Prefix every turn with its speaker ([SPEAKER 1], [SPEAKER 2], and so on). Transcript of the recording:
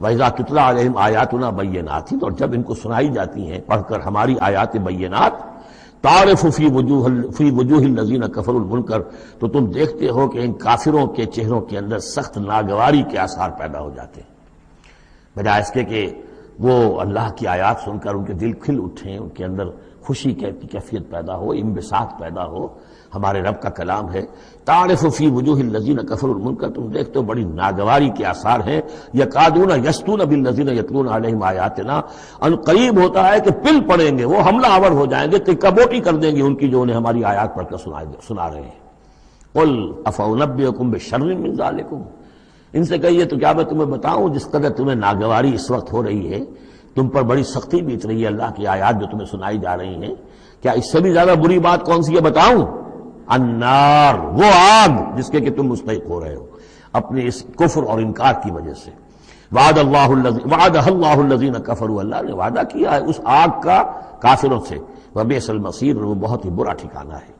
[SPEAKER 1] وَإِذَا تُتْلَىٰ عَلَيْهِمْ آيَاتُنَا بَيِّنَاتٍ، اور جب ان کو سنائی جاتی ہیں پڑھ کر ہماری آیات بینات، تعرف فی وجوہ الذین کفروا المنکر، تو تم دیکھتے ہو کہ ان کافروں کے چہروں کے اندر سخت ناگواری کے آثار پیدا ہو جاتے ہیں، بجائے اس کے کہ وہ اللہ کی آیات سن کر ان کے دل کھل اٹھیں، ان کے اندر خوشی کی کیفیت پیدا ہو، انبساط پیدا ہو۔ ہمارے رب کا کلام ہے، تعرف فی وجوہ الذین کفروا المنکر، تم دیکھتے ہو بڑی ناگواری کے آثار ہیں، یکادون یسطون بالذین یتلون علیہم آیاتنا، ان قریب ہوتا ہے کہ پل پڑیں گے، وہ حملہ آور ہو جائیں گے کہ کبوٹی کر دیں گے ان کی جو انہیں ہماری آیات پڑھ کر سنا رہے ہیں۔ قل افانبئکم بشر من ذالکم، ان سے کہیے تو کیا میں تمہیں بتاؤں جس قدر تمہیں ناگواری اس وقت ہو رہی ہے، تم پر بڑی سختی بیت رہی ہے اللہ کی آیات جو تمہیں سنائی جا رہی ہیں، کیا اس سے بھی زیادہ بری بات کون سی ہے بتاؤں؟ النار، وہ آگ جس کے کہ تم مستحق ہو رہے ہو اپنے اس کفر اور انکار کی وجہ سے۔ وعدہ اللہ الذین کفروا، اللہ نے وعدہ کیا ہے اس آگ کا کافروں سے، وبئس المصیر، وہ بہت ہی برا ٹھکانہ ہے۔